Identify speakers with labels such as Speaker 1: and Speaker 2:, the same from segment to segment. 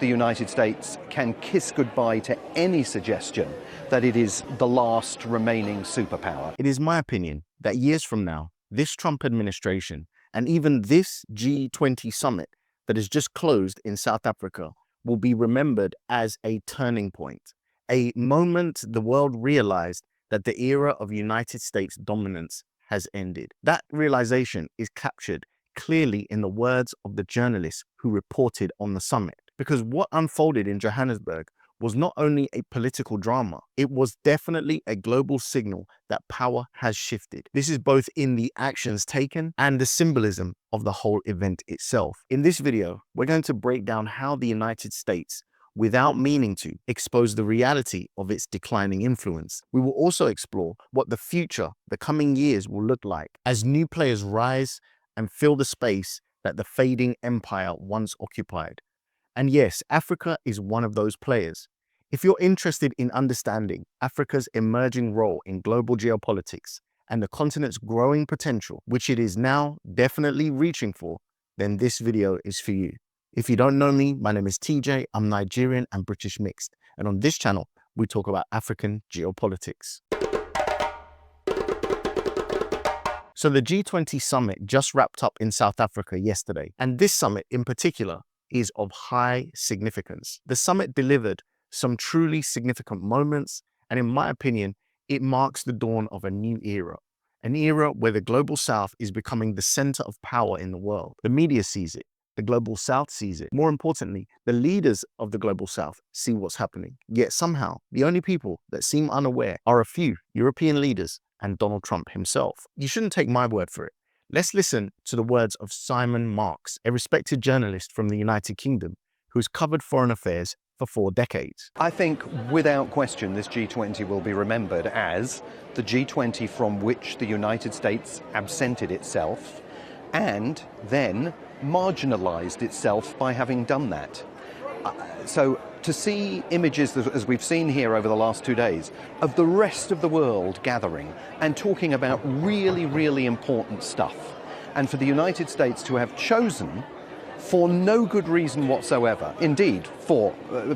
Speaker 1: the United States can kiss goodbye to any suggestion that it is the last remaining superpower.
Speaker 2: It is my opinion that years from now, this Trump administration and even this G20 summit that has just closed in South Africa will be remembered as a turning point, a moment the world realized that the era of United States dominance has ended. That realization is captured clearly in the words of the journalists who reported on the summit. Because what unfolded in Johannesburg was not only a political drama, it was definitely a global signal that power has shifted. This is both in the actions taken and the symbolism of the whole event itself. In this video, we're going to break down how the United States, without meaning to, expose the reality of its declining influence. We will also explore what the future, the coming years will look like as new players rise and fill the space that the fading empire once occupied. And yes, Africa is one of those players. If you're interested in understanding Africa's emerging role in global geopolitics and the continent's growing potential, which it is now definitely reaching for, then this video is for you. If you don't know me, my name is TJ, I'm Nigerian and British mixed. And on this channel, we talk about African geopolitics. So the G20 Summit just wrapped up in South Africa yesterday. And this summit in particular is of high significance. The summit delivered some truly significant moments, and in my opinion, it marks the dawn of a new era. An era where the Global South is becoming the center of power in the world. The media sees it, the Global South sees it. More importantly, the leaders of the Global South see what's happening. Yet somehow, the only people that seem unaware are a few European leaders and Donald Trump himself. You shouldn't take my word for it. Let's listen to the words of Simon Marks, a respected journalist from the United Kingdom who's covered foreign affairs for 4 decades.
Speaker 1: I think without question this G20 will be remembered as the G20 from which the United States absented itself and then marginalized itself by having done that. So to see images, as we've seen here over the last 2 days, of the rest of the world gathering and talking about really, really important stuff, and for the United States to have chosen, for no good reason whatsoever, indeed,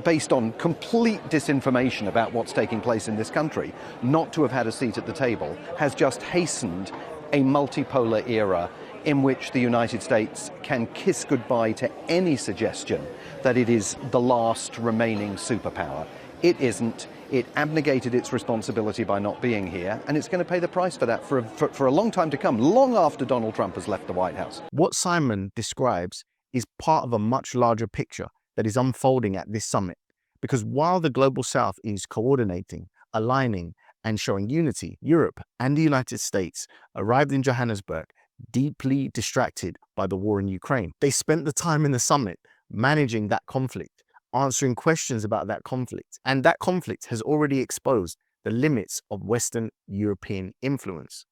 Speaker 1: based on complete disinformation about what's taking place in this country, not to have had a seat at the table, has just hastened a multipolar era in which the United States can kiss goodbye to any suggestion that it is the last remaining superpower. It isn't. It abnegated its responsibility by not being here, and it's going to pay the price for that for a long time to come, long after Donald Trump has left the White House.
Speaker 2: What Simon describes is part of a much larger picture that is unfolding at this summit. Because while the Global South is coordinating, aligning, and showing unity, Europe and the United States arrived in Johannesburg deeply distracted by the war in Ukraine. They spent the time in the summit managing that conflict, answering questions about that conflict. And that conflict has already exposed the limits of Western European influence.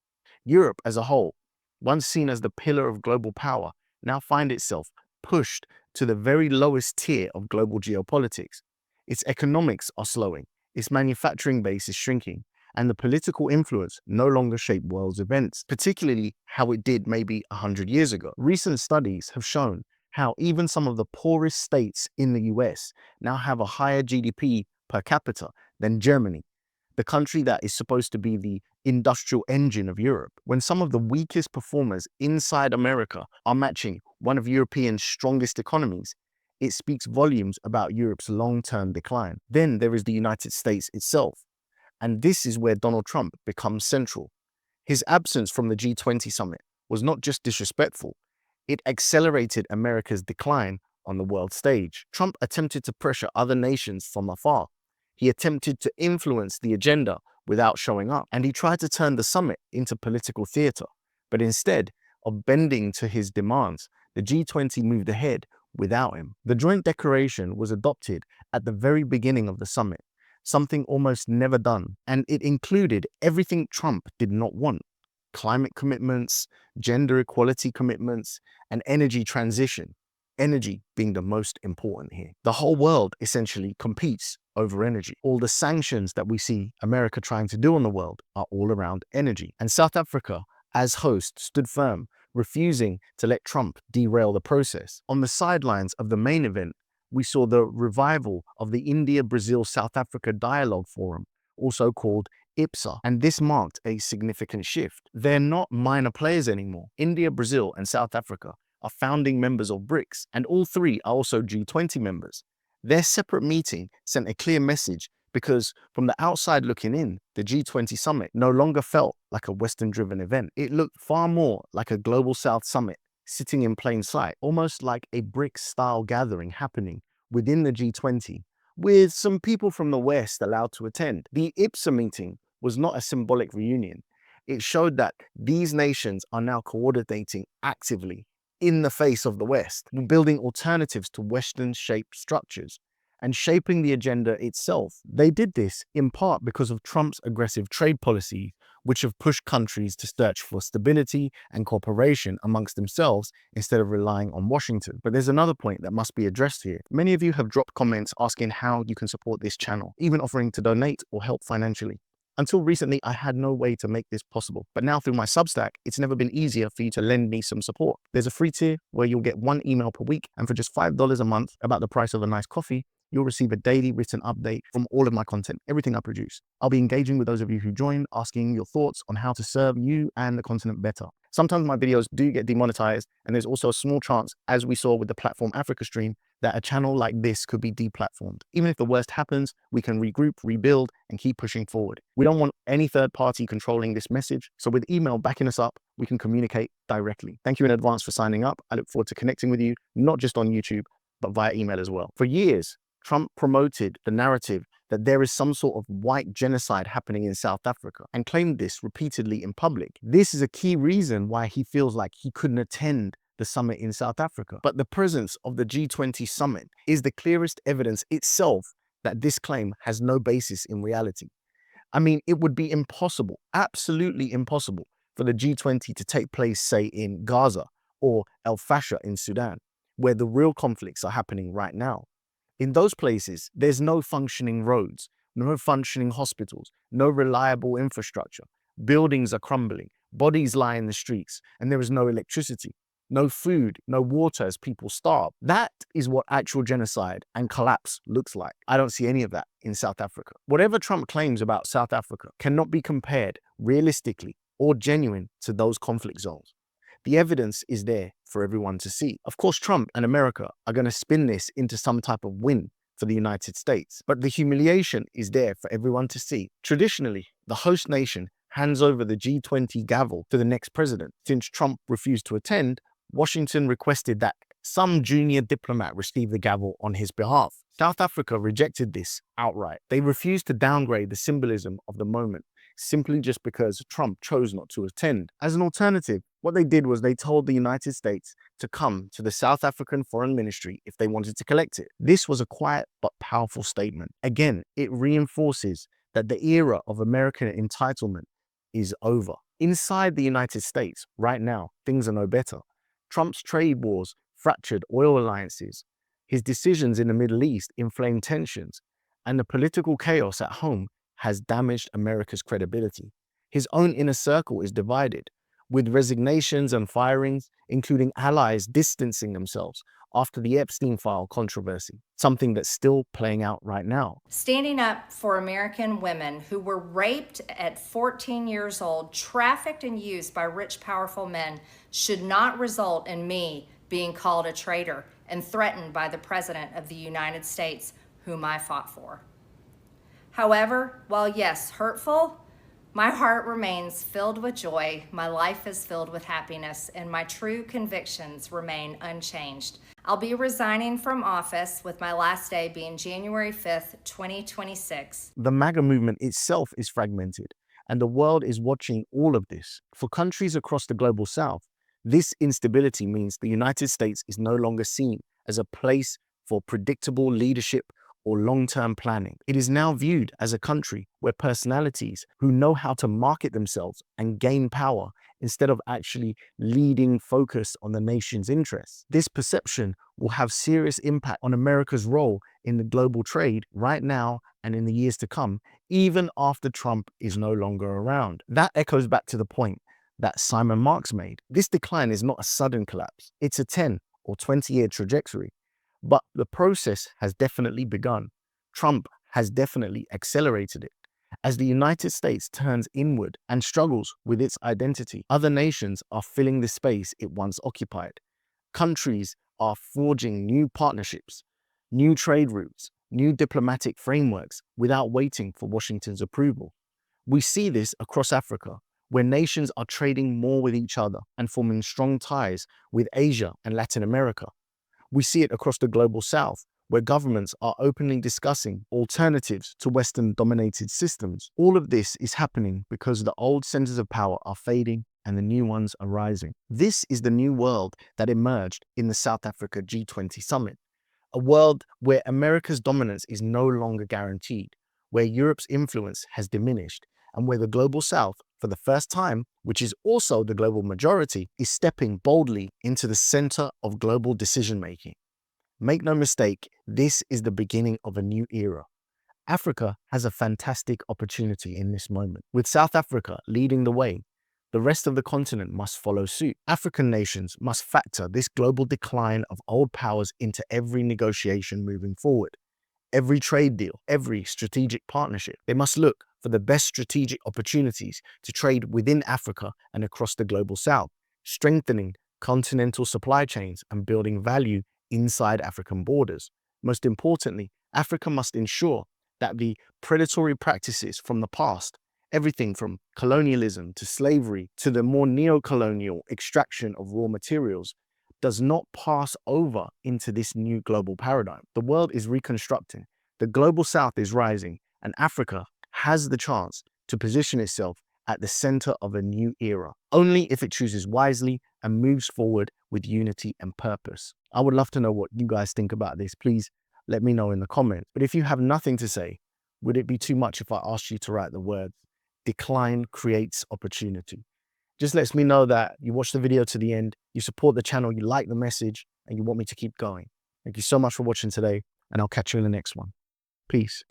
Speaker 2: Europe as a whole, once seen as the pillar of global power, now finds itself pushed to the very lowest tier of global geopolitics. Its economics are slowing, its manufacturing base is shrinking, and the political influence no longer shape world's events, particularly how it did maybe 100 years ago. Recent studies have shown how even some of the poorest states in the US now have a higher GDP per capita than Germany, the country that is supposed to be the industrial engine of Europe. When some of the weakest performers inside America are matching one of Europe's strongest economies, it speaks volumes about Europe's long-term decline. Then there is the United States itself. And this is where Donald Trump becomes central. His absence from the G20 summit was not just disrespectful, it accelerated America's decline on the world stage. Trump attempted to pressure other nations from afar. He attempted to influence the agenda without showing up, and he tried to turn the summit into political theater. But instead of bending to his demands, the G20 moved ahead without him. The joint declaration was adopted at the very beginning of the summit, something almost never done, and it included everything Trump did not want: climate commitments, gender equality commitments, and energy transition, energy being the most important here. The whole world essentially competes over energy. All the sanctions that we see America trying to do on the world are all around energy. And South Africa, as host, stood firm, refusing to let Trump derail the process. On the sidelines of the main event, we saw the revival of the India-Brazil-South Africa Dialogue Forum, also called IPSA, and this marked a significant shift. They're not minor players anymore. India, Brazil, and South Africa are founding members of BRICS, and all three are also G20 members. Their separate meeting sent a clear message because from the outside looking in, the G20 Summit no longer felt like a Western-driven event. It looked far more like a Global South Summit sitting in plain sight, almost like a BRICS-style gathering happening within the G20, with some people from the West allowed to attend. The IPSA meeting was not a symbolic reunion. It showed that these nations are now coordinating actively in the face of the West, building alternatives to Western-shaped structures and shaping the agenda itself. They did this in part because of Trump's aggressive trade policy, which have pushed countries to search for stability and cooperation amongst themselves instead of relying on Washington. But there's another point that must be addressed here. Many of you have dropped comments asking how you can support this channel, even offering to donate or help financially. Until recently, I had no way to make this possible. But now through my Substack, it's never been easier for you to lend me some support. There's a free tier where you'll get 1 email per week, and for just $5 a month, about the price of a nice coffee, you'll receive a daily written update from all of my content, everything I produce. I'll be engaging with those of you who join, asking your thoughts on how to serve you and the continent better. Sometimes my videos do get demonetized, and there's also a small chance, as we saw with the Platform Africa stream, that a channel like this could be deplatformed. Even if the worst happens, we can regroup, rebuild, and keep pushing forward. We don't want any third party controlling this message, so with email backing us up, we can communicate directly. Thank you in advance for signing up. I look forward to connecting with you, not just on YouTube, but via email as well. For years, Trump promoted the narrative that there is some sort of white genocide happening in South Africa and claimed this repeatedly in public. This is a key reason why he feels like he couldn't attend the summit in South Africa. But the presence of the G20 Summit is the clearest evidence itself that this claim has no basis in reality. I mean, it would be impossible, absolutely impossible, for the G20 to take place, say, in Gaza or El Fasher in Sudan, where the real conflicts are happening right now. In those places, there's no functioning roads, no functioning hospitals, no reliable infrastructure. Buildings are crumbling, bodies lie in the streets, and there is no electricity, no food, no water as people starve. That is what actual genocide and collapse looks like. I don't see any of that in South Africa. Whatever Trump claims about South Africa cannot be compared realistically or genuine to those conflict zones. The evidence is there for everyone to see. Of course, Trump and America are going to spin this into some type of win for the United States, but the humiliation is there for everyone to see. Traditionally, the host nation hands over the G20 gavel to the next president. Since Trump refused to attend, Washington requested that some junior diplomat receive the gavel on his behalf. South Africa rejected this outright. They refused to downgrade the symbolism of the moment, simply just because Trump chose not to attend. As an alternative, what they did was they told the United States to come to the South African Foreign Ministry if they wanted to collect it. This was a quiet but powerful statement. Again, it reinforces that the era of American entitlement is over. Inside the United States, right now, things are no better. Trump's trade wars fractured oil alliances. His decisions in the Middle East inflamed tensions, and the political chaos at home has damaged America's credibility. His own inner circle is divided, with resignations and firings, including allies distancing themselves after the Epstein file controversy, something that's still playing out right now.
Speaker 3: Standing up for American women who were raped at 14 years old, trafficked and used by rich, powerful men should not result in me being called a traitor and threatened by the President of the United States, whom I fought for. However, while yes, hurtful, my heart remains filled with joy, my life is filled with happiness, and my true convictions remain unchanged. I'll be resigning from office with my last day being January 5th, 2026.
Speaker 2: The MAGA movement itself is fragmented, and the world is watching all of this. For countries across the global south, this instability means the United States is no longer seen as a place for predictable leadership or long-term planning. It is now viewed as a country where personalities who know how to market themselves and gain power instead of actually leading focus on the nation's interests. This perception will have serious impact on America's role in the global trade right now and in the years to come, even after Trump is no longer around. That echoes back to the point that Simon Marks made. This decline is not a sudden collapse. It's a 10 or 20-year trajectory. But the process has definitely begun. Trump has definitely accelerated it. As the United States turns inward and struggles with its identity, other nations are filling the space it once occupied. Countries are forging new partnerships, new trade routes, new diplomatic frameworks without waiting for Washington's approval. We see this across Africa, where nations are trading more with each other and forming strong ties with Asia and Latin America. We see it across the global south, where governments are openly discussing alternatives to Western-dominated systems. All of this is happening because the old centers of power are fading and the new ones are rising. This is the new world that emerged in the South Africa G20 Summit, a world where America's dominance is no longer guaranteed, where Europe's influence has diminished, and where the global south, for the first time, which is also the global majority, is stepping boldly into the center of global decision-making. Make no mistake, this is the beginning of a new era. Africa has a fantastic opportunity in this moment. With South Africa leading the way, the rest of the continent must follow suit. African nations must factor this global decline of old powers into every negotiation moving forward. Every trade deal, every strategic partnership. They must look for the best strategic opportunities to trade within Africa and across the global south, strengthening continental supply chains and building value inside African borders. Most importantly, Africa must ensure that the predatory practices from the past, everything from colonialism to slavery to the more neo-colonial extraction of raw materials, does not pass over into this new global paradigm. The world is reconstructing, the global south is rising, and Africa has the chance to position itself at the center of a new era, only if it chooses wisely and moves forward with unity and purpose. I would love to know what you guys think about this. Please let me know in the comments. But if you have nothing to say, would it be too much if I asked you to write the words, "Decline creates opportunity"? Just lets me know that you watched the video to the end, you support the channel, you like the message, and you want me to keep going. Thank you so much for watching today, and I'll catch you in the next one. Peace.